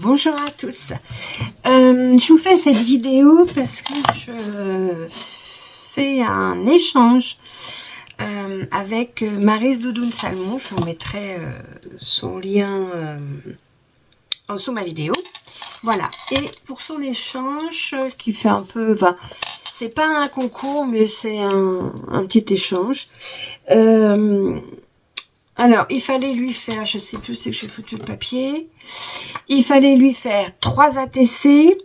Bonjour à tous. Je vous fais cette vidéo parce que je fais un échange avec Maryse Doudoune Salmon. Je vous mettrai son lien en dessous de ma vidéo. Voilà. Et pour son échange qui fait un peu... Enfin, c'est pas un concours, mais c'est un petit échange. Alors, il fallait lui faire, je sais plus, c'est que j'ai foutu le papier. Il fallait lui faire 3 ATC,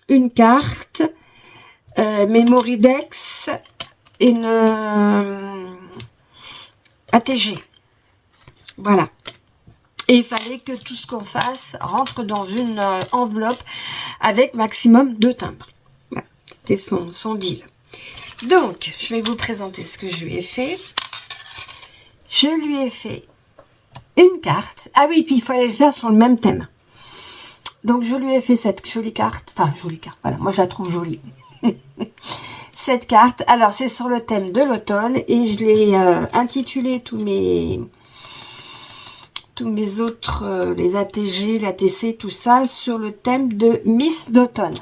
une carte, Memoridex, une ATG. Voilà. Et il fallait que tout ce qu'on fasse rentre dans une enveloppe avec maximum 2 timbres. Voilà. C'était son deal. Donc, je vais vous présenter ce que je lui ai fait. Je lui ai fait une carte. Ah oui, puis il fallait le faire sur le même thème. Donc, je lui ai fait cette jolie carte. Enfin, jolie carte, voilà. Moi, je la trouve jolie. Cette carte. Alors, c'est sur le thème de l'automne. Et je l'ai intitulé tous mes autres, les ATG, l'ATC, tout ça, sur le thème de Miss d'automne.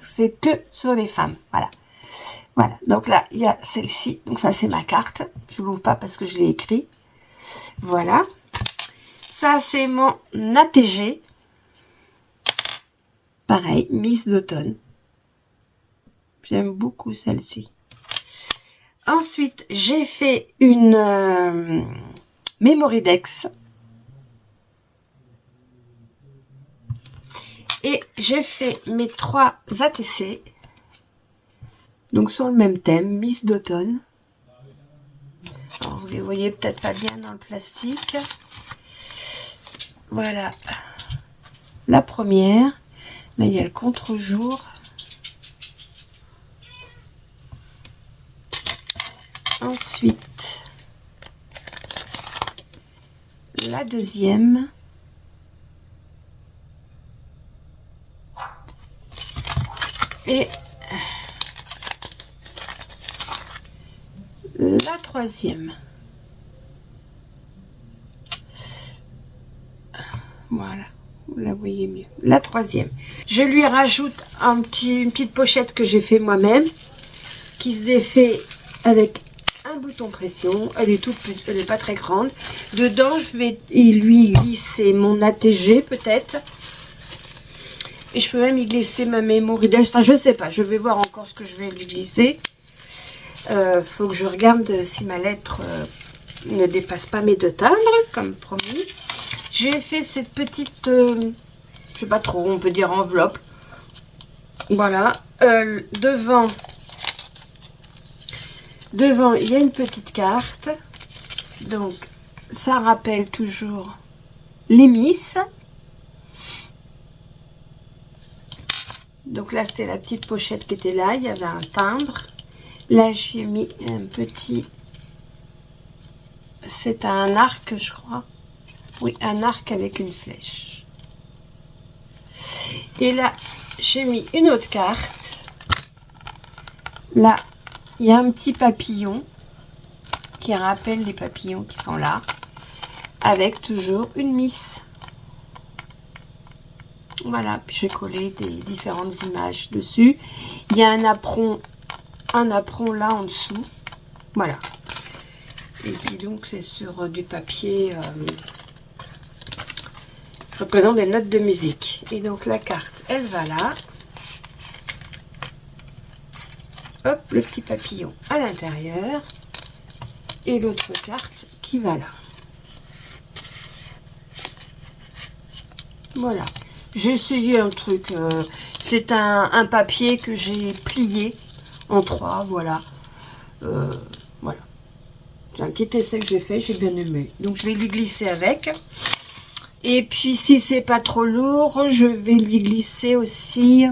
C'est que sur les femmes. Voilà. Voilà, donc là, il y a celle-ci. Donc ça, c'est ma carte. Je ne l'ouvre pas parce que je l'ai écrit. Voilà. Ça, c'est mon ATG. Pareil, Miss d'automne. J'aime beaucoup celle-ci. Ensuite, j'ai fait une Memoridex. Et j'ai fait mes 3 ATC. Donc sur le même thème, Miss d'automne. Vous les voyez peut-être pas bien dans le plastique. Voilà. La première. Là, il y a le contre-jour. Ensuite, la deuxième. Et la troisième. Voilà, vous la voyez mieux. La troisième. Je lui rajoute une petite pochette que j'ai fait moi-même, qui se défait avec un bouton pression. Elle est toute petite, elle n'est pas très grande. Dedans, je vais lui glisser mon ATG peut-être. Et je peux même y glisser ma Memoridex. Enfin, je sais pas. Je vais voir encore ce que je vais lui glisser. Faut que je regarde si ma lettre ne dépasse pas mes 2 timbres, comme promis. J'ai fait cette petite, je sais pas trop, on peut dire enveloppe. Voilà. Devant, il y a une petite carte. Donc, ça rappelle toujours les Miss. Donc là, c'était la petite pochette qui était là. Il y avait un timbre. Là, j'ai mis un petit... C'est un arc, je crois. Oui, un arc avec une flèche. Et là, j'ai mis une autre carte. Là, il y a un petit papillon qui rappelle les papillons qui sont là. Avec toujours une Miss. Voilà, puis j'ai collé des différentes images dessus. Il y a un apron là en dessous. Voilà. Et puis donc c'est sur du papier représente des notes de musique. Et donc la carte, elle va là. Hop, le petit papillon à l'intérieur. Et l'autre carte qui va là. Voilà. J'ai essayé un truc. C'est un papier que j'ai plié en 3, voilà. Voilà. C'est un petit essai que j'ai fait, j'ai bien aimé. Donc je vais lui glisser avec. Et puis si c'est pas trop lourd, je vais lui glisser aussi.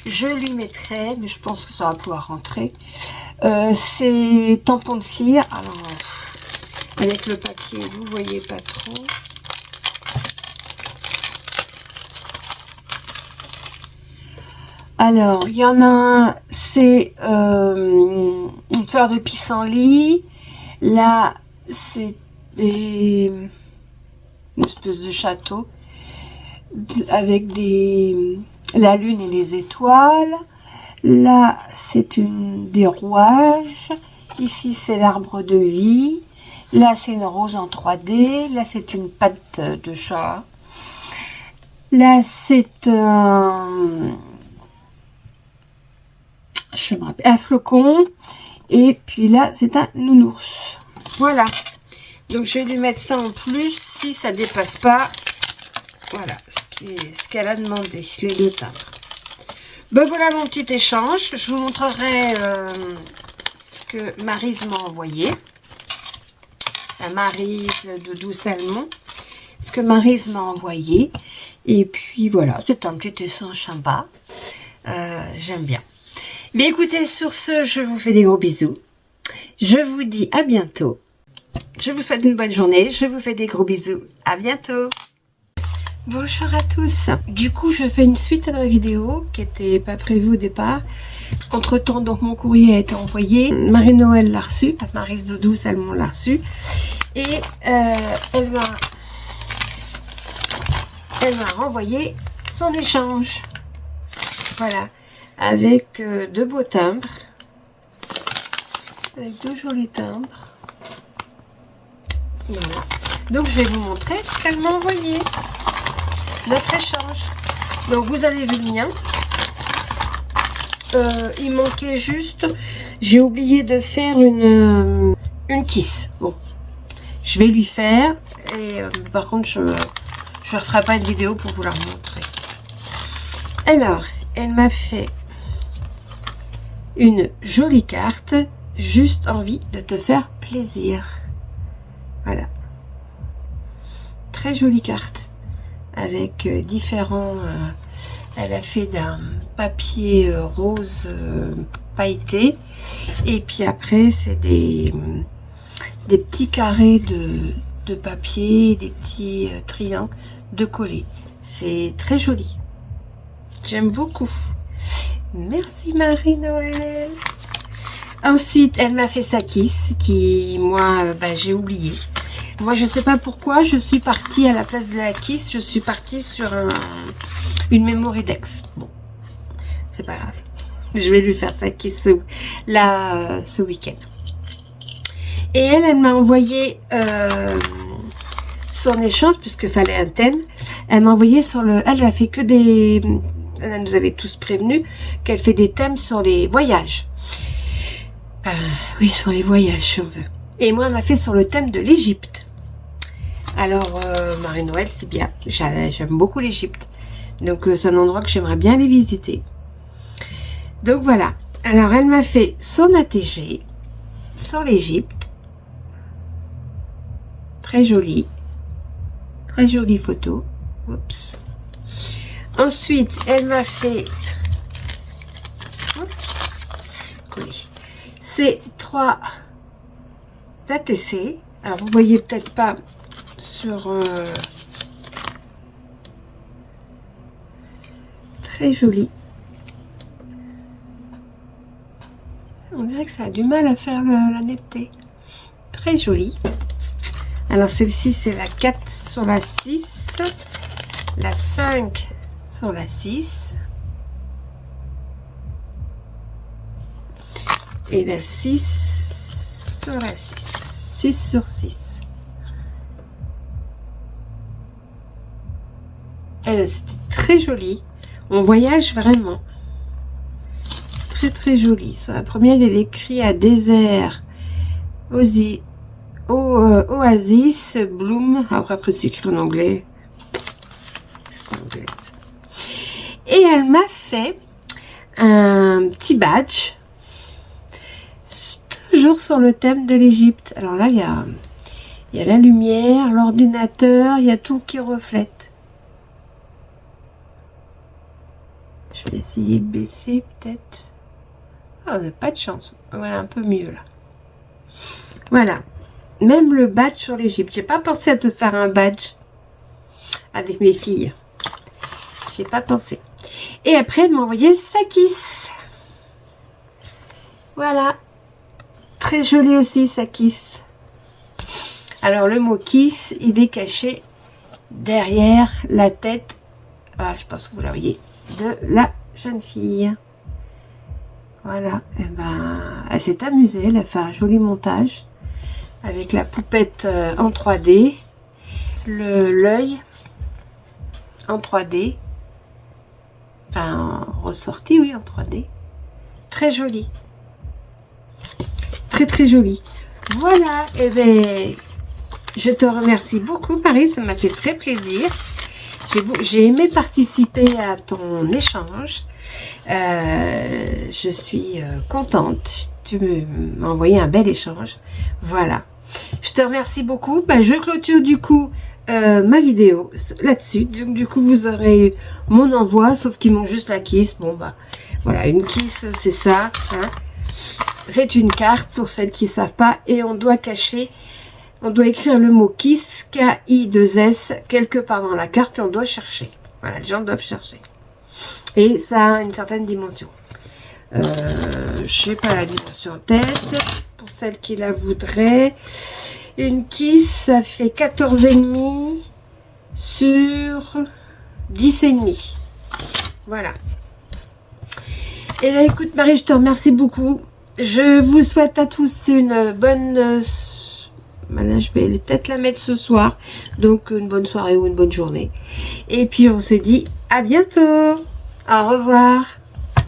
Je lui mettrai, mais je pense que ça va pouvoir rentrer. C'est tampons de cire. Alors, avec le papier, vous voyez pas trop. Alors, il y en a un, c'est une fleur de pissenlit. Là, c'est une espèce de château. avec la lune et les étoiles. Là, c'est des rouages. Ici, c'est l'arbre de vie. Là, c'est une rose en 3D. Là, c'est une patte de chat. Là, c'est un flocon. Et puis là, c'est un nounours. Voilà. Donc, je vais lui mettre ça en plus si ça dépasse pas. Voilà, ce qu'elle a demandé, les 2 timbres. Ben voilà mon petit échange. Je vous montrerai ce que Maryse m'a envoyé. C'est Maryse de Doux-Salmon. Ce que Maryse m'a envoyé. Et puis voilà, c'est un petit échange sympa. J'aime bien. Mais écoutez, sur ce, je vous fais des gros bisous. Je vous dis à bientôt. Je vous souhaite une bonne journée. Je vous fais des gros bisous. À bientôt. Bonjour à tous. Du coup, je fais une suite à la vidéo qui n'était pas prévue au départ. Entre temps, donc mon courrier a été envoyé. Marie-Noël l'a reçu. Enfin, Maryse de Doux-Salmon l'a reçu. Et elle m'a renvoyé son échange. Voilà. Avec 2 beaux timbres. Avec 2 jolis timbres. Voilà. Donc, je vais vous montrer ce qu'elle m'a envoyé. Notre échange. Donc vous avez vu le mien. Il manquait juste, j'ai oublié de faire une kiss. Bon, je vais lui faire. Et par contre, je ne referai pas une vidéo pour vous la montrer. Alors, elle m'a fait une jolie carte. Juste envie de te faire plaisir. Voilà. Très jolie carte. Avec différents... elle a fait d'un papier rose pailleté. Et puis après, c'est des petits carrés de papier, des petits triangles de coller. C'est très joli. J'aime beaucoup. Merci Marie-Noël. Ensuite, elle m'a fait sa kiss qui, moi, j'ai oublié. Moi, je sais pas pourquoi, je suis partie à la place de la kiss, je suis partie sur une Memory-Dex. Bon, c'est pas grave. Je vais lui faire sa kiss ce week-end. Et elle m'a envoyé son échange, puisque fallait un thème. Elle m'a envoyé sur le... Elle a fait que des... Elle nous avait tous prévenus qu'elle fait des thèmes sur les voyages. Oui, sur les voyages, si on veut. Et moi, elle m'a fait sur le thème de l'Égypte. Alors, Marie-Noël, c'est bien. J'aime beaucoup l'Égypte. Donc, c'est un endroit que j'aimerais bien aller visiter. Donc, voilà. Alors, elle m'a fait son ATG sur l'Égypte. Très jolie. Très jolie photo. Oups. Ensuite, elle m'a fait... Oups. Coller. Ces 3 ATC. Alors, vous voyez peut-être pas sur... très joli. On dirait que ça a du mal à faire la netteté. Très joli. Alors, celle-ci, c'est la 4 sur la 6. La 5 sur la 6. Et la 6 sur la 6. 6 sur 6. Elle, c'était très joli. On voyage vraiment. Très très joli. Sur la première, il y avait écrit à désert, oasis, bloom. Après, c'est écrit en anglais. Je suis pas anglaise. Et elle m'a fait un petit badge. Toujours sur le thème de l'Égypte. Alors là, il y a la lumière, l'ordinateur, il y a tout qui reflète. Je vais essayer de baisser peut-être. Oh, on n'a pas de chance. Voilà, un peu mieux là. Voilà. Même le badge sur l'Égypte. J'ai pas pensé à te faire un badge avec mes filles. J'ai pas pensé. Et après, elle m'a envoyé sa kiss. Voilà. Très joli aussi, sa kiss. Alors, le mot kiss, il est caché derrière la tête je pense que vous la voyez, de la jeune fille. Voilà, et ben, elle s'est amusée, elle a fait un joli montage avec la poupette en 3D, l'œil en 3D, enfin ressorti, oui, en 3D. Très joli, très très joli. Voilà, et ben, je te remercie beaucoup, Marie, ça m'a fait très plaisir. J'ai aimé participer à ton échange. Je suis contente. Tu m'as envoyé un bel échange. Voilà. Je te remercie beaucoup. Je clôture du coup ma vidéo là-dessus. Donc du coup vous aurez eu mon envoi, sauf qu'ils m'ont juste la kiss. Bon voilà, une kiss c'est ça. Hein. C'est une carte pour celles qui ne savent pas et on doit cacher. On doit écrire le mot KISS, K-I-2-S, quelque part dans la carte et on doit chercher. Voilà, les gens doivent chercher. Et ça a une certaine dimension. Je sais pas la dimension en tête. Pour celles qui la voudraient. Une KISS, ça fait 14,5 sur 10,5. Voilà. Et là, écoute Marie, je te remercie beaucoup. Je vous souhaite à tous une bonne... Voilà, je vais peut-être la mettre ce soir. Donc, une bonne soirée ou une bonne journée. Et puis, on se dit à bientôt. Au revoir.